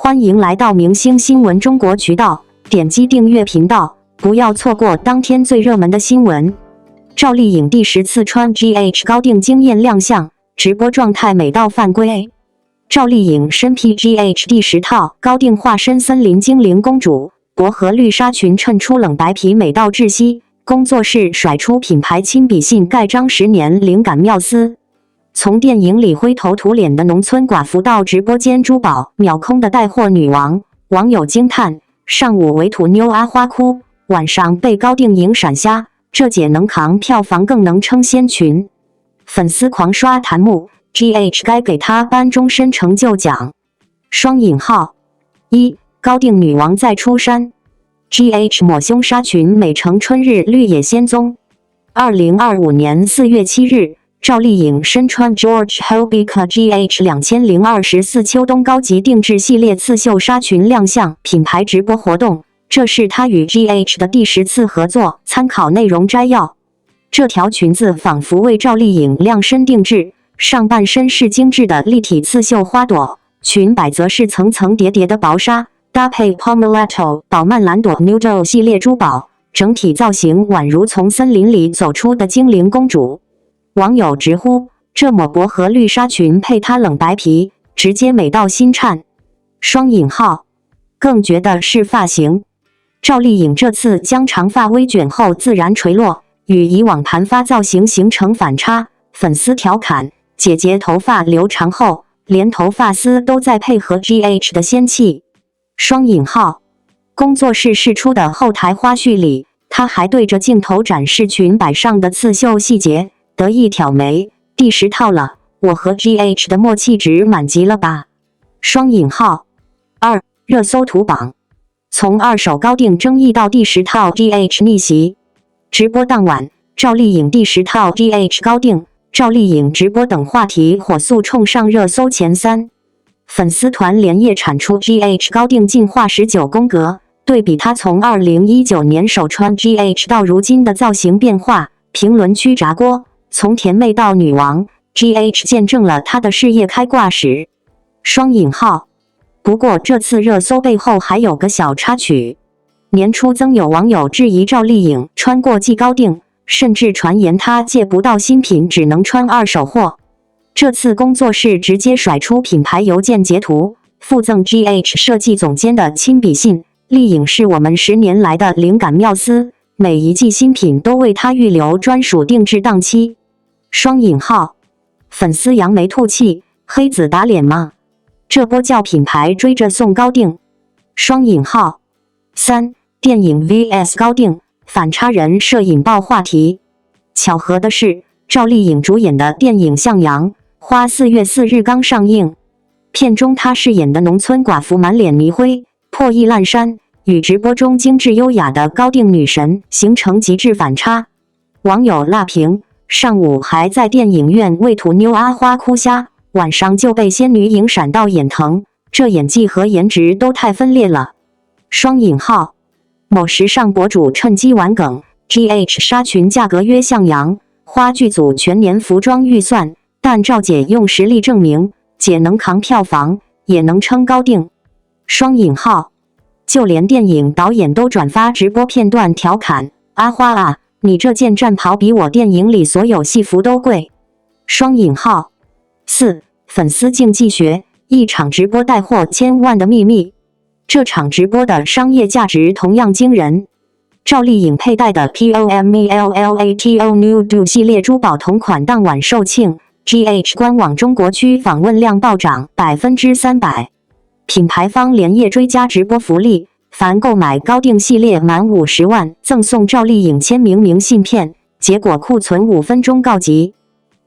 欢迎来到明星新闻中国渠道，点击订阅频道，不要错过当天最热门的新闻。赵丽颖第10次穿 GH 高定惊艳亮相，直播状态美到犯规。赵丽颖身披 GH 第10套高定化身森林精灵公主，薄荷绿纱裙衬出冷白皮美到窒息。工作室甩出品牌亲笔信盖章10年灵感妙思。从电影里灰头土脸的农村寡妇到直播间珠宝秒空的带货女王，网友惊叹：上午围土妞阿花哭，晚上被高定影闪瞎，这姐能扛票房更能撑仙群。粉丝狂刷弹幕 ：GH 该给她颁终身成就奖。双引号1高定女王再出山 ，GH 抹胸纱裙美成春日绿野仙踪。2025年4月7日。赵丽颖身穿 George Hobica GH 2024秋冬高级定制系列刺绣纱裙亮相品牌直播活动，这是她与 GH 的第10次合作。参考内容摘要：这条裙子仿佛为赵丽颖量身定制，上半身是精致的立体刺绣花朵，裙摆则是层层叠叠的薄纱，搭配 Pomellato 宝曼蓝朵 Nudo 系列珠宝，整体造型宛如从森林里走出的精灵公主。网友直呼这抹薄荷绿纱裙配她冷白皮，直接美到心颤。双引号更绝的是发型，赵丽颖这次将长发微卷后自然垂落，与以往盘发造型形成反差。粉丝调侃姐姐头发留长后，连头发丝都在配合 GH 的仙气。双引号工作室释出的后台花絮里，她还对着镜头展示裙摆上的刺绣细节。得意挑眉，第10套了，我和 GH 的默契值满级了吧？双引号2热搜图榜，从二手高定争议到第10套 GH 逆袭。直播当晚，赵丽颖第10套 GH 高定，赵丽颖直播等话题火速冲上热搜前3。粉丝团连夜产出 GH 高定进化19宫格，对比她从2019年首穿 GH 到如今的造型变化，评论区炸锅。从甜妹到女王 ，GH 见证了她的事业开挂史。双引号不过这次热搜背后还有个小插曲。年初曾有网友质疑赵丽颖穿过季高定，甚至传言她借不到新品只能穿二手货。这次工作室直接甩出品牌邮件截图，附赠 GH 设计总监的亲笔信：丽颖是我们10年来的灵感妙思，每一季新品都为她预留专属定制档期。双引号粉丝扬眉吐气，黑子打脸吗？这波叫品牌追着送高定。双引号3电影 vs 高定，反差人设引爆话题。巧合的是，赵丽颖主演的电影《向阳花》4月4日刚上映，片中她饰演的农村寡妇满脸迷灰，破衣烂衫，与直播中精致优雅的高定女神形成极致反差。网友辣评上午还在电影院为土妞阿花哭瞎，晚上就被仙女影闪到眼疼，这演技和颜值都太分裂了。双引号某时尚博主趁机玩梗 ，GH 纱裙价格约向阳花剧组全年服装预算，但赵姐用实力证明，姐能扛票房，也能撑高定。双引号就连电影导演都转发直播片段调侃阿花啊。你这件战袍比我电影里所有戏服都贵。双引号4粉丝竞技学，一场直播带货1000万的秘密。这场直播的商业价值同样惊人。赵丽颖佩戴的 Pomellato Nudo 系列珠宝同款当晚售罄 ，GH 官网中国区访问量暴涨300%。品牌方连夜追加直播福利。凡购买高定系列满50万，赠送赵丽颖签名明信片，结果库存5分钟告急。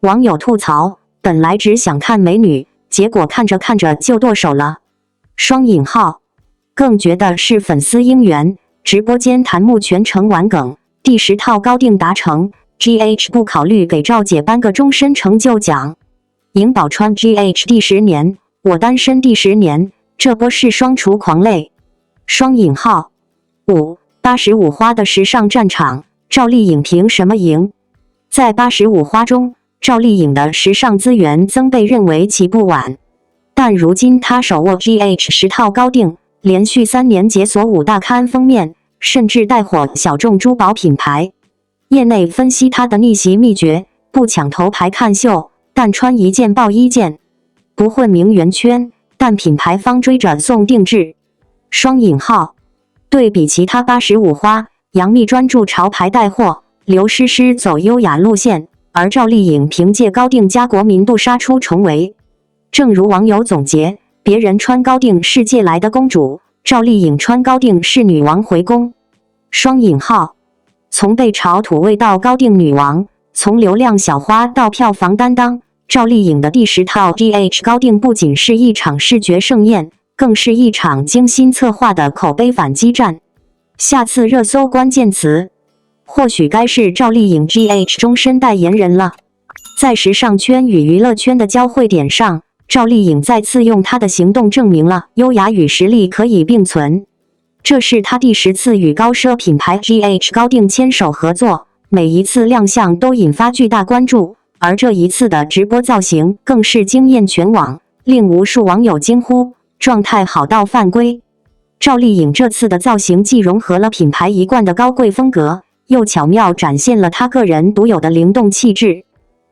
网友吐槽：本来只想看美女，结果看着看着就剁手了。双引号更绝的是粉丝应援，直播间弹幕全程玩梗，第10套高定达成 ，GH 不考虑给赵姐颁个终身成就奖。颖宝穿 GH 第10年，我单身第10年，这波是双厨狂泪。双引号5 85花的时尚战场，赵丽颖凭什么赢？在85花中，赵丽颖的时尚资源曾被认为起步晚，但如今她手握 GH10套高定，连续3年解锁5大刊封面，甚至带火小众珠宝品牌。业内分析她的逆袭秘诀：不抢头牌看秀，但穿一件爆一件；不混名媛圈，但品牌方追着送定制。双引号。对比其他85花，杨幂专注潮牌带货，刘诗诗走优雅路线，而赵丽颖凭借高定加国民度杀出重围。正如网友总结，别人穿高定是借来的公主，赵丽颖穿高定是女王回宫。双引号。从被炒土味到高定女王，从流量小花到票房担当，赵丽颖的第10套 GH 高定不仅是一场视觉盛宴，更是一场精心策划的口碑反击战。下次热搜关键词，或许该是赵丽颖 GH 终身代言人了。在时尚圈与娱乐圈的交汇点上，赵丽颖再次用她的行动证明了优雅与实力可以并存。这是她第10次与高奢品牌 GH 高定牵手合作，每一次亮相都引发巨大关注，而这一次的直播造型更是惊艳全网，令无数网友惊呼状态好到犯规。赵丽颖这次的造型既融合了品牌一贯的高贵风格，又巧妙展现了她个人独有的灵动气质。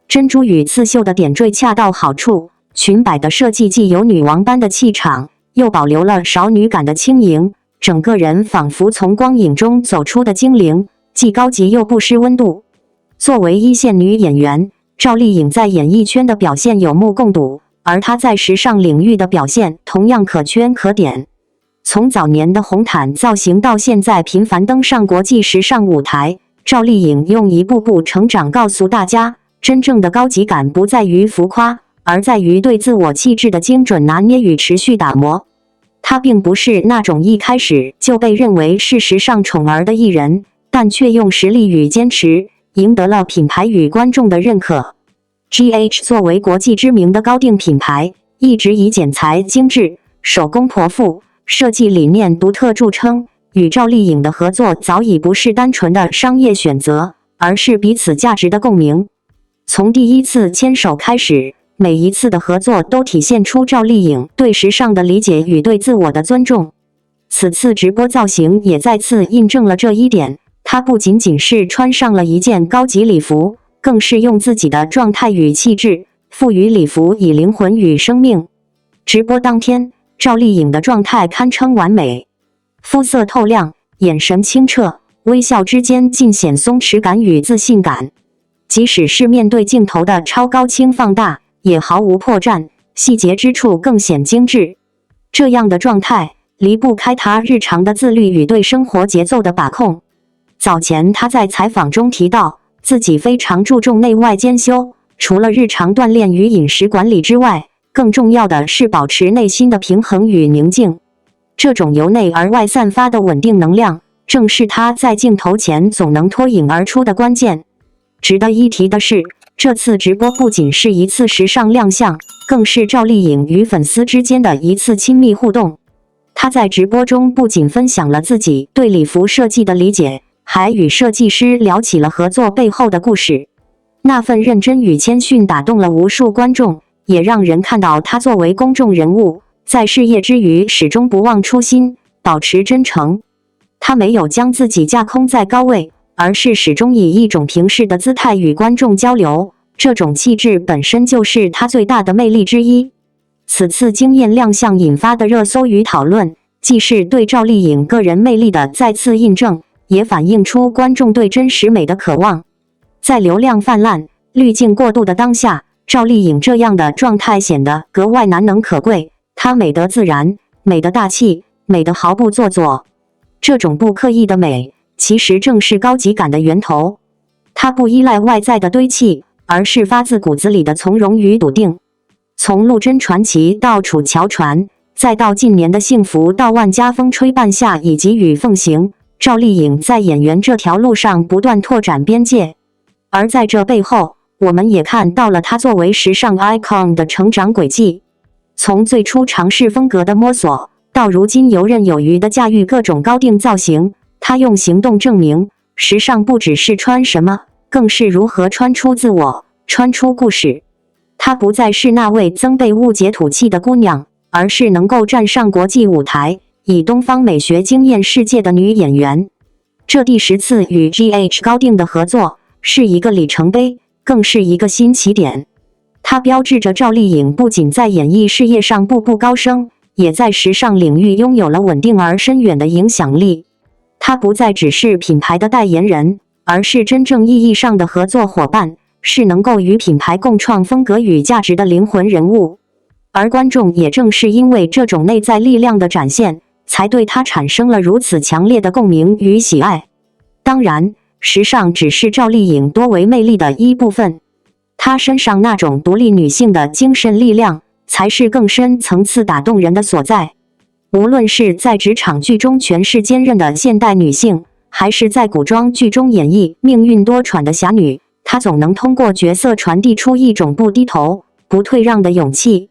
珍珠与刺绣的点缀恰到好处，裙摆的设计既有女王般的气场，又保留了少女感的轻盈，整个人仿佛从光影中走出的精灵，既高级又不失温度。作为一线女演员，赵丽颖在演艺圈的表现有目共睹，而她在时尚领域的表现同样可圈可点。从早年的红毯造型到现在频繁登上国际时尚舞台，赵丽颖用一步步成长告诉大家，真正的高级感不在于浮夸，而在于对自我气质的精准拿捏与持续打磨。她并不是那种一开始就被认为是时尚宠儿的艺人，但却用实力与坚持赢得了品牌与观众的认可。GH 作为国际知名的高定品牌，一直以剪裁精致、手工颇富、设计理念独特著称。与赵丽颖的合作早已不是单纯的商业选择，而是彼此价值的共鸣。从第一次牵手开始，每一次的合作都体现出赵丽颖对时尚的理解与对自我的尊重。此次直播造型也再次印证了这一点，她不仅仅是穿上了一件高级礼服，更是用自己的状态与气质赋予礼服以灵魂与生命。直播当天，赵丽颖的状态堪称完美，肤色透亮，眼神清澈，微笑之间尽显松弛感与自信感。即使是面对镜头的超高清放大，也毫无破绽，细节之处更显精致。这样的状态离不开她日常的自律与对生活节奏的把控。早前她在采访中提到，自己非常注重内外兼修，除了日常锻炼与饮食管理之外，更重要的是保持内心的平衡与宁静。这种由内而外散发的稳定能量，正是她在镜头前总能脱颖而出的关键。值得一提的是，这次直播不仅是一次时尚亮相，更是赵丽颖与粉丝之间的一次亲密互动。她在直播中不仅分享了自己对礼服设计的理解，还与设计师聊起了合作背后的故事。那份认真与谦逊打动了无数观众，也让人看到她作为公众人物，在事业之余始终不忘初心，保持真诚。她没有将自己架空在高位，而是始终以一种平视的姿态与观众交流，这种气质本身就是她最大的魅力之一。此次惊艳亮相引发的热搜与讨论，既是对赵丽颖个人魅力的再次印证，也反映出观众对真实美的渴望。在流量泛滥、滤镜过度的当下，赵丽颖这样的状态显得格外难能可贵。她美得自然，美得大气，美得毫不做作。这种不刻意的美，其实正是高级感的源头。她不依赖外在的堆砌，而是发自骨子里的从容与笃定。从陆贞传奇到楚乔传，再到近年的幸福到万家风吹半夏以及与凤行，赵丽颖在演员这条路上不断拓展边界。而在这背后，我们也看到了她作为时尚 icon 的成长轨迹。从最初尝试风格的摸索，到如今游刃有余地驾驭各种高定造型，她用行动证明，时尚不只是穿什么，更是如何穿出自我，穿出故事。她不再是那位曾被误解土气的姑娘，而是能够站上国际舞台，以东方美学惊艳世界的女演员。这第10次与 GH 高定的合作是一个里程碑，更是一个新起点。它标志着赵丽颖不仅在演艺事业上步步高升，也在时尚领域拥有了稳定而深远的影响力。她不再只是品牌的代言人，而是真正意义上的合作伙伴，是能够与品牌共创风格与价值的灵魂人物。而观众也正是因为这种内在力量的展现，才对她产生了如此强烈的共鸣与喜爱。当然，时尚只是赵丽颖多维魅力的一部分，她身上那种独立女性的精神力量，才是更深层次打动人的所在。无论是在职场剧中诠释坚韧的现代女性，还是在古装剧中演绎命运多舛的侠女，她总能通过角色传递出一种不低头、不退让的勇气。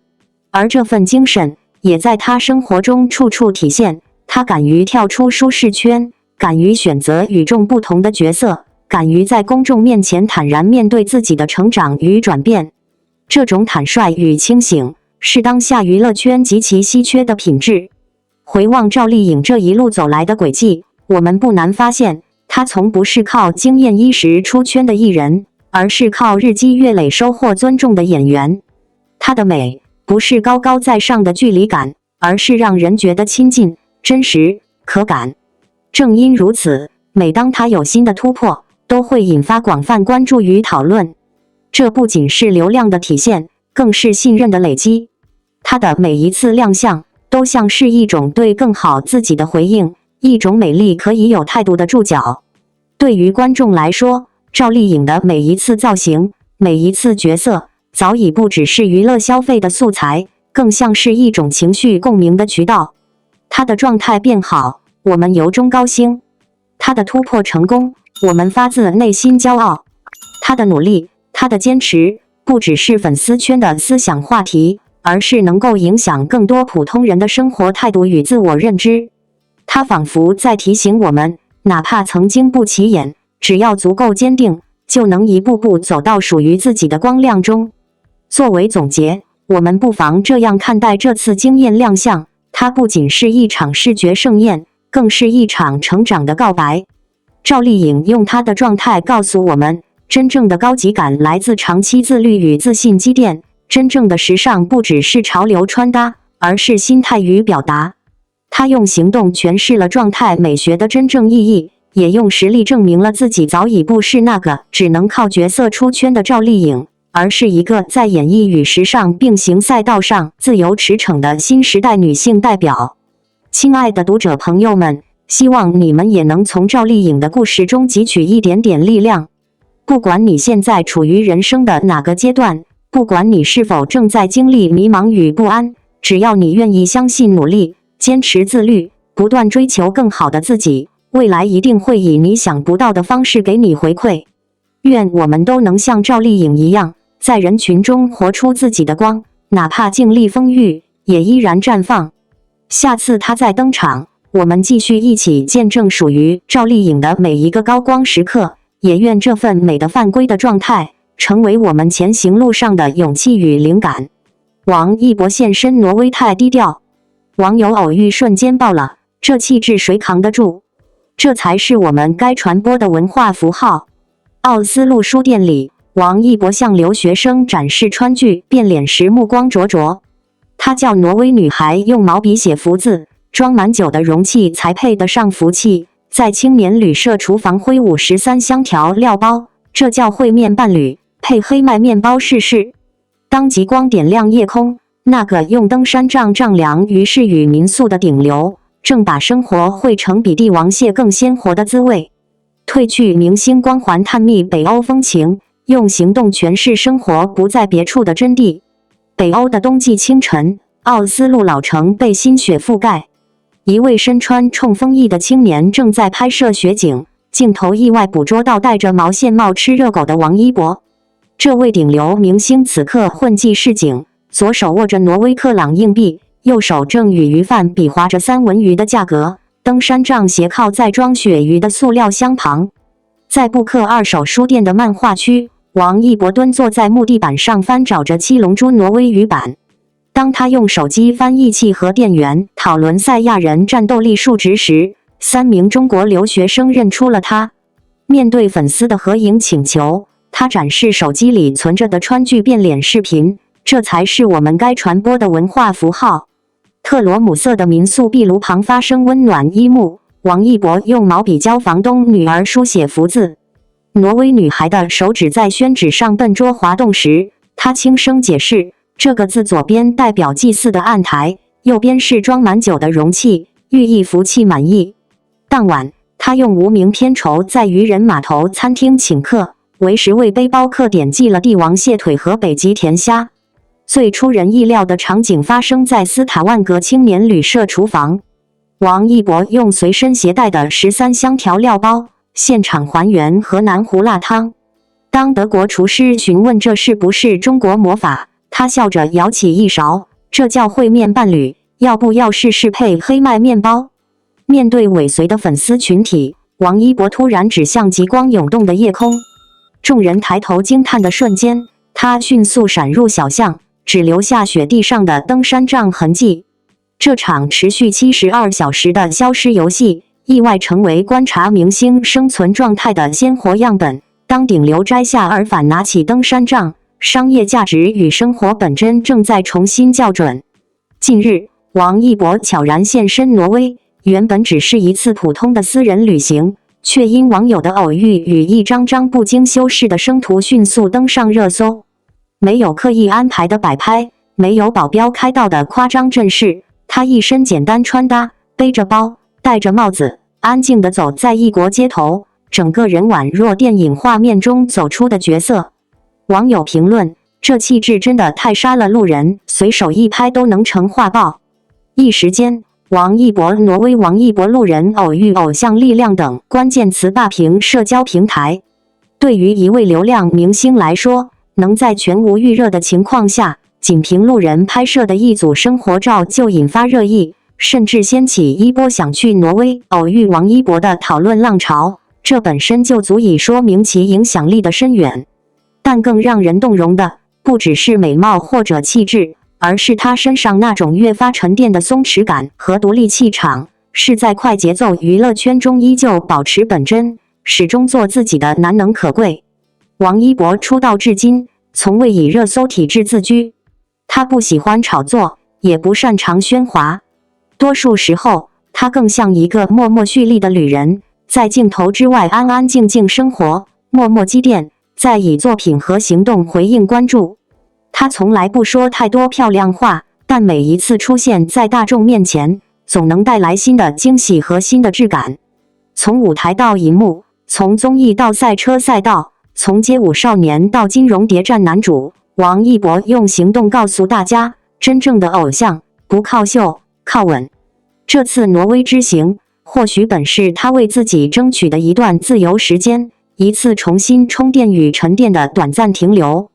而这份精神也在她生活中处处体现。她敢于跳出舒适圈，敢于选择与众不同的角色，敢于在公众面前坦然面对自己的成长与转变。这种坦率与清醒，是当下娱乐圈极其稀缺的品质。回望赵丽颖这一路走来的轨迹，我们不难发现，她从不是靠惊艳一时出圈的艺人，而是靠日积月累收获尊重的演员。她的美不是高高在上的距离感，而是让人觉得亲近、真实、可感。正因如此，每当她有新的突破，都会引发广泛关注与讨论。这不仅是流量的体现，更是信任的累积。她的每一次亮相，都像是一种对更好自己的回应，一种美丽可以有态度的注脚。对于观众来说，赵丽颖的每一次造型，每一次角色，早已不只是娱乐消费的素材，更像是一种情绪共鸣的渠道。她的状态变好，我们由衷高兴；她的突破成功，我们发自内心骄傲。她的努力，她的坚持，不只是粉丝圈的思想话题，而是能够影响更多普通人的生活态度与自我认知。她仿佛在提醒我们，哪怕曾经不起眼，只要足够坚定，就能一步步走到属于自己的光亮中。作为总结，我们不妨这样看待这次惊艳亮相，它不仅是一场视觉盛宴，更是一场成长的告白。赵丽颖用她的状态告诉我们，真正的高级感来自长期自律与自信积淀，真正的时尚不只是潮流穿搭，而是心态与表达。她用行动诠释了状态美学的真正意义，也用实力证明了自己早已不是那个只能靠角色出圈的赵丽颖，而是一个在演艺与时尚并行赛道上自由驰骋的新时代女性代表。亲爱的读者朋友们，希望你们也能从赵丽颖的故事中汲取一点点力量。不管你现在处于人生的哪个阶段，不管你是否正在经历迷茫与不安，只要你愿意相信努力，坚持自律，不断追求更好的自己，未来一定会以你想不到的方式给你回馈。愿我们都能像赵丽颖一样，在人群中活出自己的光，哪怕经历风雨，也依然绽放。下次她再登场，我们继续一起见证属于赵丽颖的每一个高光时刻，也愿这份美的犯规的状态，成为我们前行路上的勇气与灵感。王一博现身挪威太低调，网友偶遇瞬间爆了，这气质谁扛得住？这才是我们该传播的文化符号。奥斯陆书店里，王一博向留学生展示川剧变脸时目光灼灼。他叫挪威女孩用毛笔写福字，装满酒的容器才配得上福气，在青年旅社厨房挥舞13香调料包，这叫烩面伴侣，配黑麦面包试试。当极光点亮夜空，那个用登山杖丈量于市与民宿的顶流，正把生活绘成比帝王蟹更鲜活的滋味。褪去明星光环，探秘北欧风情，用行动诠释生活不在别处的真谛。北欧的冬季清晨，奥斯陆老城被新雪覆盖。一位身穿冲锋衣的青年正在拍摄雪景，镜头意外捕捉到戴着毛线帽吃热狗的王一博。这位顶流明星此刻混迹市井，左手握着挪威克朗硬币，右手正与鱼贩比划着3文鱼的价格，登山杖斜靠在装鳕鱼的塑料箱旁。在布克二手书店的漫画区，王一博蹲坐在木地板上翻找着七龙珠挪威语版。当他用手机翻译器和店员讨论赛亚人战斗力数值时，3名中国留学生认出了他。面对粉丝的合影请求，他展示手机里存着的川剧变脸视频，这才是我们该传播的文化符号。特罗姆瑟的民宿壁炉旁发生温暖一幕，王一博用毛笔教房东女儿书写福字。挪威女孩的手指在宣纸上笨拙滑动时，她轻声解释，这个字左边代表祭祀的案台，右边是装满酒的容器，寓意福气满意。当晚，她用无名片酬在渔人码头餐厅请客，为10位背包客点寄了帝王蟹腿和北极甜虾。最出人意料的场景发生在斯塔万格青年旅社厨房。王一博用随身携带的13箱调料包，现场还原河南胡辣汤。当德国厨师询问这是不是中国魔法，他笑着舀起一勺，这叫烩面伴侣，要不要试试配黑麦面包？面对尾随的粉丝群体，王一博突然指向极光涌动的夜空。众人抬头惊叹的瞬间，他迅速闪入小巷，只留下雪地上的登山杖痕迹。这场持续72小时的消失游戏，意外成为观察明星生存状态的鲜活样本。当顶流摘下耳返拿起登山杖，商业价值与生活本真正在重新校准。近日，王一博悄然现身挪威，原本只是一次普通的私人旅行，却因网友的偶遇与一张张不经修饰的生图迅速登上热搜。没有刻意安排的摆拍，没有保镖开道的夸张阵势，他一身简单穿搭，背着包，戴着帽子，安静地走在异国街头，整个人宛若电影画面中走出的角色。网友评论：这气质真的太杀了路人，随手一拍都能成画报。一时间，王一博、挪威王一博、路人偶遇、偶像力量等关键词霸屏社交平台。对于一位流量明星来说，能在全无预热的情况下，仅凭路人拍摄的一组生活照就引发热议，甚至掀起一波想去挪威偶遇王一博的讨论浪潮，这本身就足以说明其影响力的深远。但更让人动容的，不只是美貌或者气质，而是他身上那种越发沉淀的松弛感和独立气场，是在快节奏娱乐圈中依旧保持本真，始终做自己的难能可贵。王一博出道至今，从未以热搜体质自居。他不喜欢炒作，也不擅长喧哗。多数时候，他更像一个默默蓄力的旅人，在镜头之外安安静静生活，默默积淀，再以作品和行动回应关注。他从来不说太多漂亮话，但每一次出现在大众面前，总能带来新的惊喜和新的质感。从舞台到荧幕，从综艺到赛车赛道，从街舞少年到金融谍战男主，王一博用行动告诉大家，真正的偶像不靠秀，靠稳。这次挪威之行，或许本是他为自己争取的一段自由时间，一次重新充电与沉淀的短暂停留。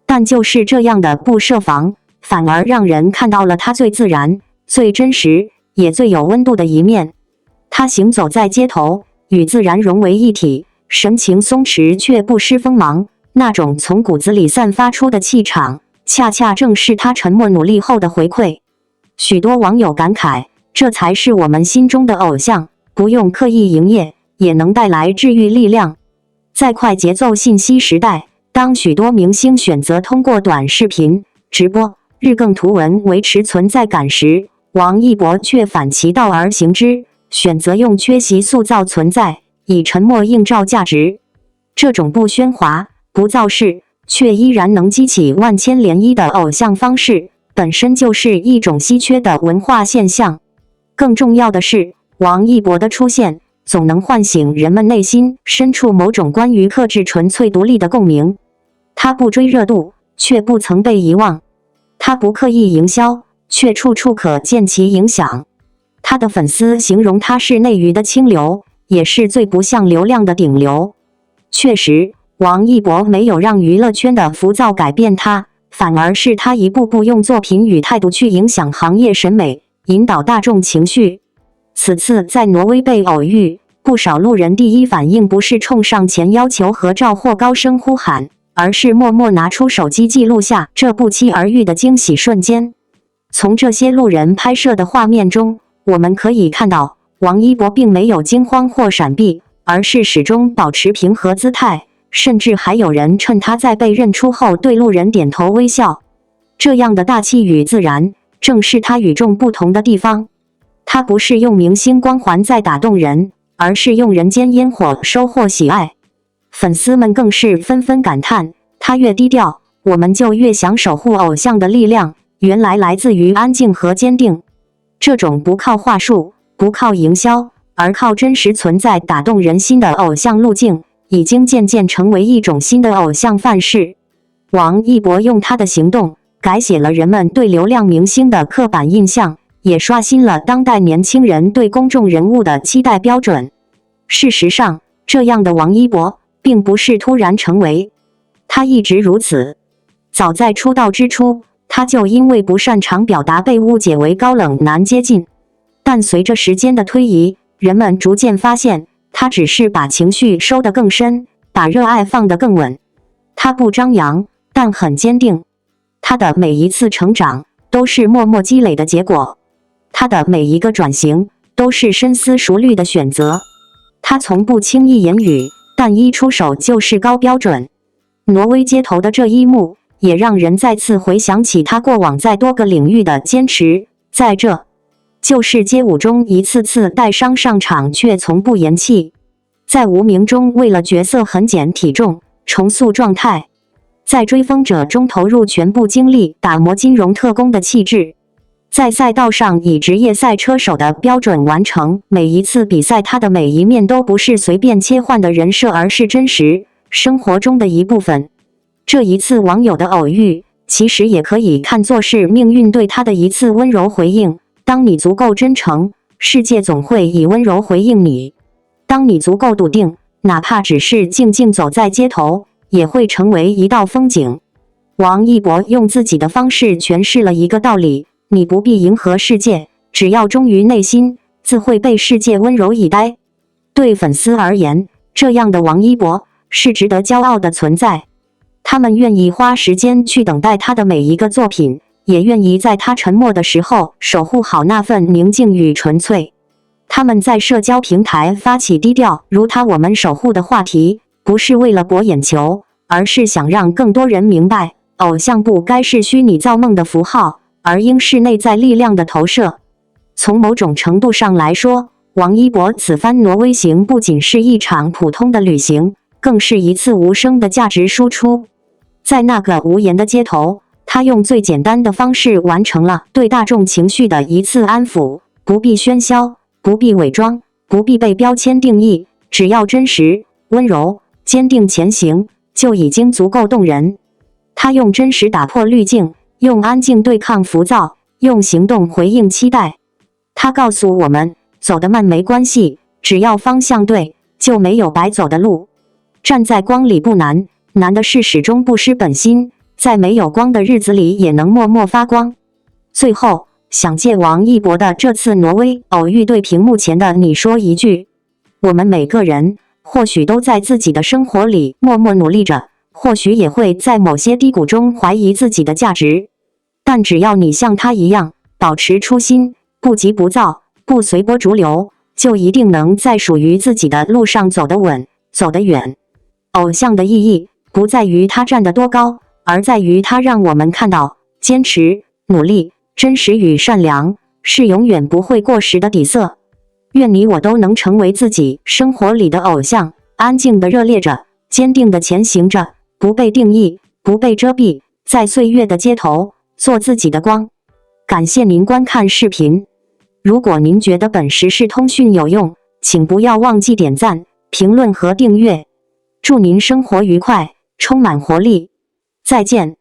但就是这样的不设防，反而让人看到了他最自然、最真实，也最有温度的一面。他行走在街头，与自然融为一体，神情松弛却不失锋芒，那种从骨子里散发出的气场，恰恰正是他沉默努力后的回馈。许多网友感慨，这才是我们心中的偶像，不用刻意营业，也能带来治愈力量。在快节奏信息时代，当许多明星选择通过短视频、直播、日更图文维持存在感时，王一博却反其道而行之，选择用缺席塑造存在，以沉默映照价值。这种不喧哗、不造势，却依然能激起万千涟漪的偶像方式，本身就是一种稀缺的文化现象。更重要的是，王一博的出现总能唤醒人们内心深处某种关于克制、纯粹、独立的共鸣。他不追热度，却不曾被遗忘；他不刻意营销，却处处可见其影响。他的粉丝形容他是内娱的清流，也是最不像流量的顶流。确实，王一博没有让娱乐圈的浮躁改变他，反而是他一步步用作品与态度去影响行业审美，引导大众情绪。此次在挪威被偶遇，不少路人第一反应不是冲上前要求合照或高声呼喊，而是默默拿出手机记录下这不期而遇的惊喜瞬间。从这些路人拍摄的画面中，我们可以看到王一博并没有惊慌或闪避，而是始终保持平和姿态，甚至还有人趁他在被认出后对路人点头微笑。这样的大气与自然，正是他与众不同的地方。他不是用明星光环在打动人，而是用人间烟火收获喜爱。粉丝们更是纷纷感叹，他越低调，我们就越想守护偶像的力量，原来来自于安静和坚定。这种不靠话术，不靠营销，而靠真实存在打动人心的偶像路径，已经渐渐成为一种新的偶像范式。王一博用他的行动改写了人们对流量明星的刻板印象，也刷新了当代年轻人对公众人物的期待标准。事实上，这样的王一博并不是突然成为，他一直如此。早在出道之初，他就因为不擅长表达被误解为高冷难接近。但随着时间的推移，人们逐渐发现，他只是把情绪收得更深，把热爱放得更稳。他不张扬，但很坚定。他的每一次成长都是默默积累的结果，他的每一个转型都是深思熟虑的选择。他从不轻易言语，但一出手就是高标准。挪威街头的这一幕也让人再次回想起他过往在多个领域的坚持，在这就是街舞中一次次带伤上场却从不言弃，在无名中为了角色狠减体重重塑状态，在追风者中投入全部精力打磨金融特工的气质，在赛道上以职业赛车手的标准完成每一次比赛。他的每一面都不是随便切换的人设，而是真实生活中的一部分。这一次网友的偶遇，其实也可以看作是命运对他的一次温柔回应。当你足够真诚，世界总会以温柔回应你；当你足够笃定，哪怕只是静静走在街头，也会成为一道风景。王一博用自己的方式诠释了一个道理：你不必迎合世界，只要忠于内心，自会被世界温柔以待。对粉丝而言，这样的王一博是值得骄傲的存在。他们愿意花时间去等待他的每一个作品，也愿意在他沉默的时候守护好那份宁静与纯粹。他们在社交平台发起低调如他我们守护的话题，不是为了博眼球，而是想让更多人明白，偶像不该是虚拟造梦的符号，而应是内在力量的投射。从某种程度上来说，王一博此番挪威行不仅是一场普通的旅行，更是一次无声的价值输出。在那个无言的街头，他用最简单的方式完成了对大众情绪的一次安抚，不必喧嚣，不必伪装，不必被标签定义，只要真实、温柔、坚定前行，就已经足够动人。他用真实打破滤镜，用安静对抗浮躁，用行动回应期待。他告诉我们，走得慢没关系，只要方向对，就没有白走的路。站在光里不难，难的是始终不失本心，在没有光的日子里也能默默发光。最后，想借王一博的这次挪威偶遇对屏幕前的你说一句：我们每个人或许都在自己的生活里默默努力着，或许也会在某些低谷中怀疑自己的价值，但只要你像他一样保持初心，不急不躁，不随波逐流，就一定能在属于自己的路上走得稳，走得远。偶像的意义不在于他站得多高，而在于他让我们看到坚持、努力、真实与善良是永远不会过时的底色。愿你我都能成为自己生活里的偶像，安静地热烈着，坚定地前行着，不被定义，不被遮蔽，在岁月的街头做自己的光。感谢您观看视频。如果您觉得本时事通讯有用，请不要忘记点赞、评论和订阅。祝您生活愉快，充满活力。再见。